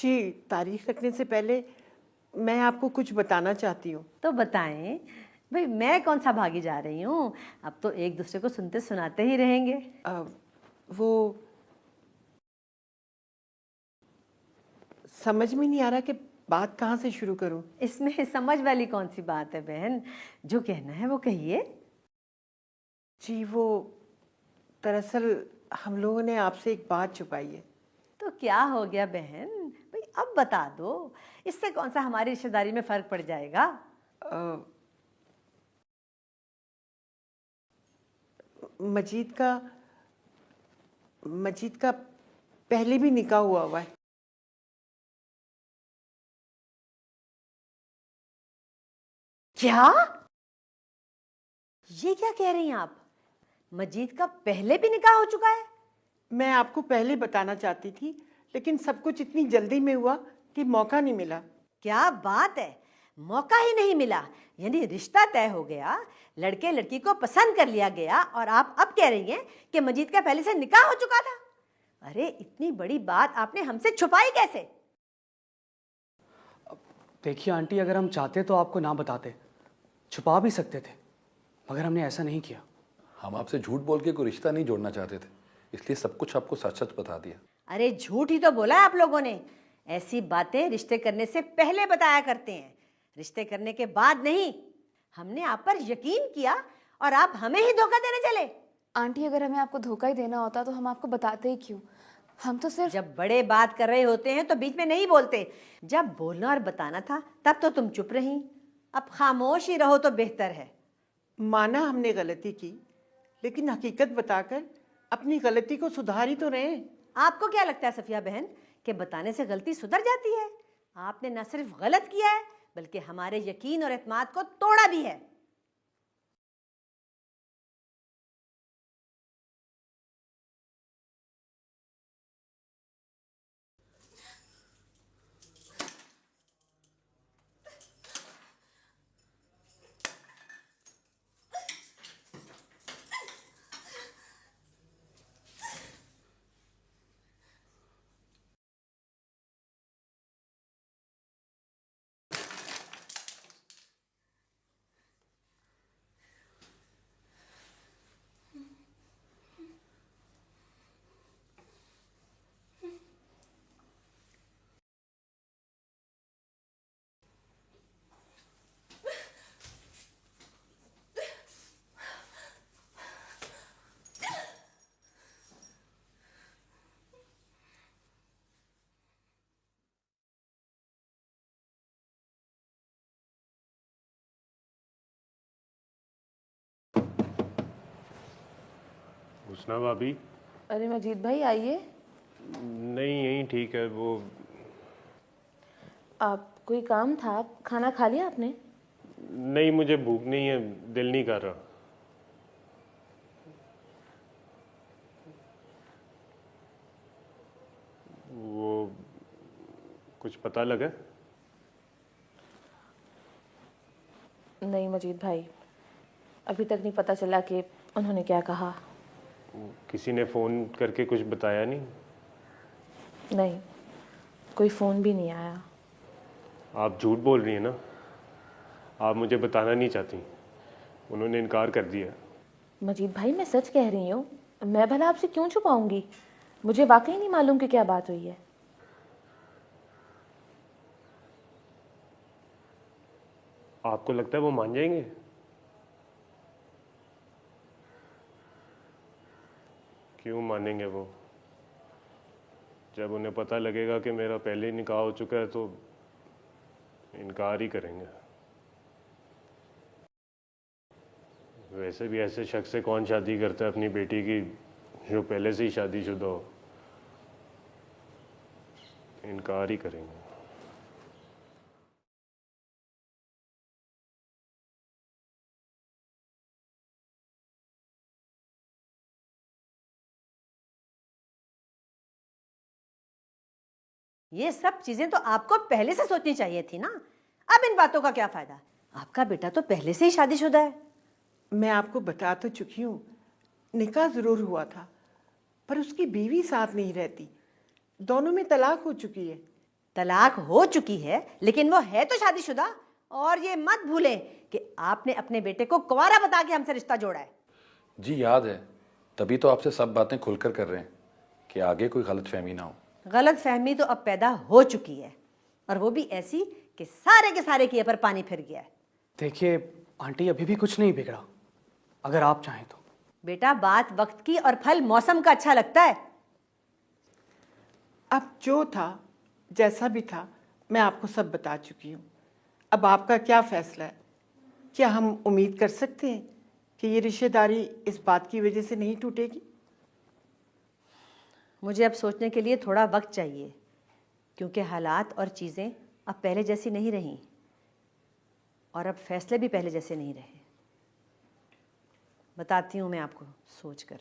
जी, तारीख रखने से पहले मैं आपको कुछ बताना चाहती हूँ। तो बताएं भाई, मैं कौन सा भागी जा रही हूँ। अब तो एक दूसरे को सुनते सुनाते ही रहेंगे। वो समझ में नहीं आ रहा कि बात कहाँ से शुरू करूँ। इसमें समझ वाली कौन सी बात है बहन, जो कहना है वो कहिए। जी, वो दरअसल हम लोगों ने आपसे एक बात छुपाई है। तो क्या हो गया बहन भाई, अब बता दो। इससे कौन सा हमारी रिश्तेदारी में फर्क पड़ जाएगा। अ, मजीद का मजीद का पहले भी निकाह हुआ है। क्या? ये क्या कह रही हैं आप? मजीद का पहले भी निकाह हो चुका है? मैं आपको पहले बताना चाहती थी, लेकिन सब कुछ इतनी जल्दी में हुआ कि मौका नहीं मिला। क्या बात है, मौका ही नहीं मिला? यानी रिश्ता तय हो गया, लड़के लड़की को पसंद कर लिया गया, और आप अब कह रही हैं कि मजीद का पहले से निकाह हो चुका था। अरे इतनी बड़ी बात आपने हमसे छुपाई कैसे? देखिए आंटी, अगर हम चाहते तो आपको ना बताते, छुपा भी सकते थे, मगर हमने ऐसा नहीं किया। हम आपसे झूठ बोल के कोई रिश्ता नहीं जोड़ना चाहते थे, इसलिए सब कुछ आपको सच सच बता दिया। अरे झूठ ही तो बोला है आप लोगों ने। ऐसी बातें रिश्ते करने से पहले बताया करते हैं, रिश्ते करने के बाद नहीं। हमने आप पर यकीन किया और आप हमें ही धोखा देने चले। आंटी, अगर हमें आपको धोखा ही देना होता तो हम आपको बताते ही क्यों। हम तो सिर्फ जब बड़े बात कर रहे होते हैं तो बीच में नहीं बोलते। जब बोलना और बताना था तब तो तुम चुप रही। अब खामोश ही रहो तो बेहतर है। माना हमने गलती की, लेकिन हकीकत बताकर अपनी गलती को सुधार ही तो रहे। आपको क्या लगता है सफिया बहन कि बताने से गलती सुधर जाती है? आपने न सिर्फ गलत किया है बल्कि हमारे यकीन और एतमाद को तोड़ा भी है। हुस्ना भाभी। अरे मजीद भाई आइए। नहीं, यहीं ठीक है। वो आप कोई काम था? आप खाना खा लिया आपने? नहीं, मुझे भूख नहीं है, दिल नहीं कर रहा। वो कुछ पता लगा? नहीं मजीद भाई, अभी तक नहीं पता चला कि उन्होंने क्या कहा। किसी ने फ़ोन करके कुछ बताया नहीं? नहीं, कोई फ़ोन भी नहीं आया। आप झूठ बोल रही हैं ना? आप मुझे बताना नहीं चाहती? उन्होंने इनकार कर दिया। मजीद भाई, मैं सच कह रही हूँ। मैं भला आपसे क्यों छुपाऊंगी? मुझे वाकई नहीं मालूम कि क्या बात हुई है। आपको लगता है वो मान जाएंगे? क्यों मानेंगे वो? जब उन्हें पता लगेगा कि मेरा पहले ही निकाह हो चुका है तो इनकार ही करेंगे। वैसे भी ऐसे शख्स से कौन शादी करता है अपनी बेटी की जो पहले से ही शादीशुदा हो? इनकार ही करेंगे। ये सब चीजें तो आपको पहले से सोचनी चाहिए थी ना। अब इन बातों का क्या फायदा? आपका बेटा तो पहले से ही शादीशुदा है। मैं आपको बता तो चुकी हूँ, निकाह ज़रूर हुआ था, पर उसकी बीवी साथ नहीं रहती। दोनों में तलाक हो चुकी है। तलाक हो चुकी है, लेकिन वो है तो शादीशुदा। और ये मत भूलें कि आपने अपने बेटे को कुंवारा बता के हमसे रिश्ता जोड़ा है। जी याद है, तभी तो आपसे सब बातें खुलकर कर रहे हैं कि आगे कोई गलतफहमी ना हो। गलत फहमी तो अब पैदा हो चुकी है, और वो भी ऐसी कि सारे के सारे किए पर पानी फिर गया है। देखिए आंटी, अभी भी कुछ नहीं बिगड़ा, अगर आप चाहें तो। बेटा, बात वक्त की और फल मौसम का अच्छा लगता है। अब जो था, जैसा भी था, मैं आपको सब बता चुकी हूँ। अब आपका क्या फैसला है? क्या हम उम्मीद कर सकते हैं कि ये रिश्तेदारी इस बात की वजह से नहीं टूटेगी? मुझे अब सोचने के लिए थोड़ा वक्त चाहिए, क्योंकि हालात और चीज़ें अब पहले जैसी नहीं रहीं, और अब फैसले भी पहले जैसे नहीं रहे। बताती हूँ मैं आपको सोचकर।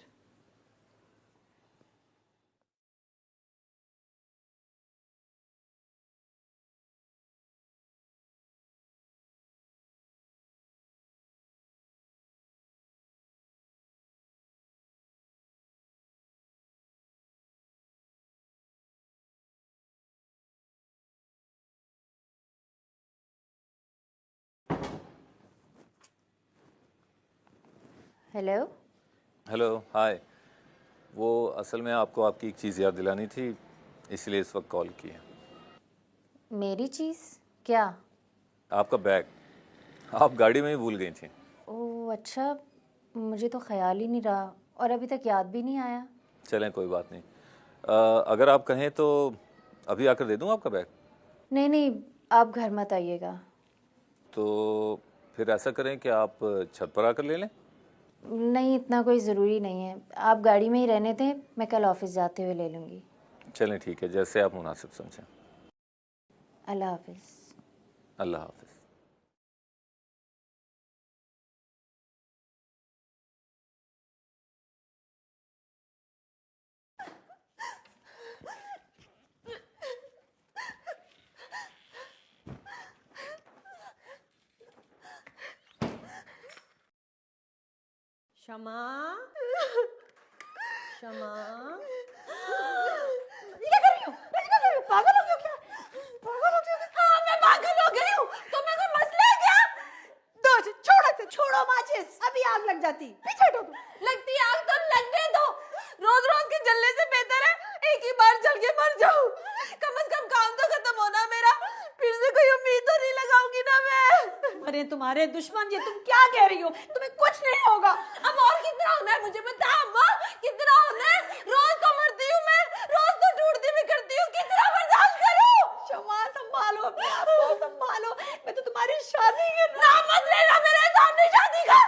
हेलो। हेलो, हाय। वो असल में आपको आपकी एक चीज़ याद दिलानी थी, इसलिए इस वक्त कॉल की है। मेरी चीज़? क्या? आपका बैग आप गाड़ी में ही भूल गई थी। ओह अच्छा, मुझे तो ख्याल ही नहीं रहा और अभी तक याद भी नहीं आया। चलें, कोई बात नहीं। अगर आप कहें तो अभी आकर दे दूँ आपका बैग? नहीं नहीं, आप घर मत आइएगा। तो फिर ऐसा करें कि आप छत पर आकर ले लें। नहीं, इतना कोई ज़रूरी नहीं है, आप गाड़ी में ही रहने दें, मैं कल ऑफिस जाते हुए ले लूँगी। चलें ठीक है, जैसे आप मुनासिब समझें। अल्लाह हाफिज़। अल्लाह हाफिज़। शमा, शमा, ये क्या कर रही हो? पागल हो गई हो क्या? पागल हो गई हो? हाँ, मैं पागल हो गई हूँ। तुम्हें कोई मसला है क्या? दो, छोड़ो माचिस, अभी आग लग जाती। पीछे हटो तुम। लगती आग तो लगने दो। रोज रोज के जलने से बेहतर है एक ही बार जल के मर जाऊं। कम से कम काम तो खत्म होना मेरा। फिर से कोई उम्मीद तो नहीं लगाऊंगी ना मैं। अरे तुम्हारे दुश्मन, ये तुम क्या कह रही हो? तुम्हें कुछ नहीं होगा। अब और कितना होना है मुझे बता अम्मा, कितना होना है? रोज तो मरती हूँ मैं, रोज तो टूटती बिखरती हूँ, कितना बर्दाश्त करूँ? शमा, संभालो अपने आप को, संभालो। मैं तो तुम्हारी शादी कर नाम मत लेना मेरे सामने शादी का।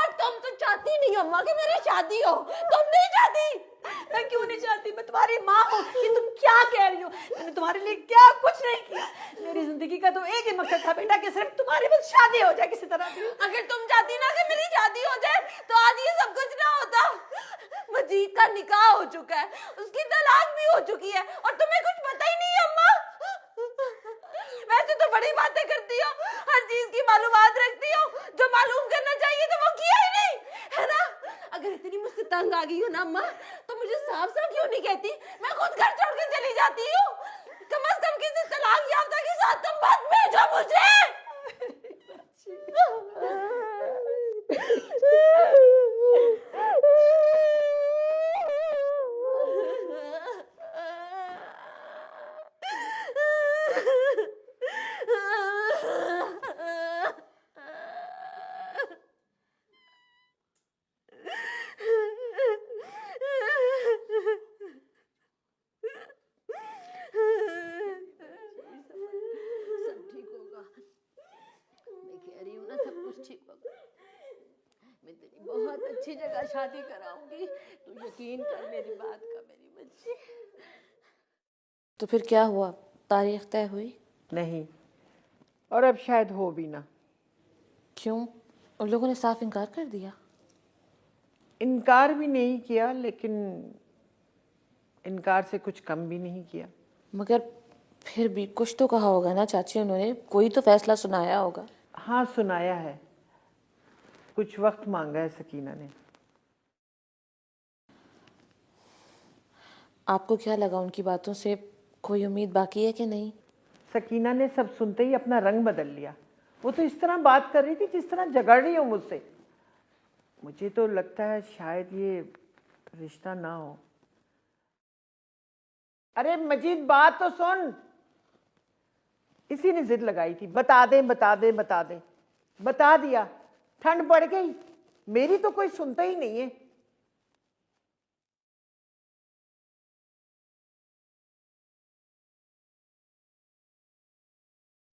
और तुम तो चाहती नहीं अम्मा कि मेरी शादी हो, तुम नहीं चाहती। मैं क्यों नहीं चाहती? मैं तुम्हारी माँ हूँ। ये तुम क्या कह रही हो? मैंने तुम्हारे लिए क्या कुछ नहीं किया। मेरी जिंदगी का तो एक ही मकसद था बेटा, कि सिर्फ तुम्हारी बस शादी हो जाए किसी तरह की। अगर तुम चाहती ना कि मेरी शादी हो जाए तो आज ये सब कुछ ना होता। मजीद का निकाह हो चुका है, उसकी तलाक भी हो चुकी है, और तुम्हें कुछ पता ही नहीं है अम्मा। वैसे तो बड़ी बातें करती हो, हर चीज की मालूमात रखती हो, जो मालूम करना चाहिए तो वो किया ही नहीं, है ना? अगर इतनी मुझसे तंग आ गई हो ना अम्मा, तो मुझे साफ साफ क्यों नहीं कहती? मैं खुद घर छोड़ के चली जाती हूँ। कम से कम किसी तलाक याफ्ता के साथ तुम मत भेजो मुझे। बहुत अच्छी जगह शादी कराऊंगी, तू यकीन कर मेरी बात का मेरी बच्ची। तो फिर क्या हुआ, तारीख तय हुई? नहीं, और अब शायद हो भी ना। क्यों, उन लोगों ने साफ इनकार कर दिया? इनकार भी नहीं किया, लेकिन इनकार से कुछ कम भी नहीं किया। मगर फिर भी कुछ तो कहा होगा ना चाची, उन्होंने कोई तो फैसला सुनाया होगा। हाँ, सुनाया है, कुछ वक्त मांगा है सकीना ने। आपको क्या लगा उनकी बातों से कोई उम्मीद बाकी है कि नहीं? सकीना ने सब सुनते ही अपना रंग बदल लिया। वो तो इस तरह बात कर रही थी जिस तरह झगड़ रही हो मुझसे। मुझे तो लगता है शायद ये रिश्ता ना हो। अरे मजीद बात तो सुन। इसी ने जिद लगाई थी, बता दे बता दे बता दे। बता दिया, ठंड बढ़ गई। मेरी तो कोई सुनता ही नहीं है।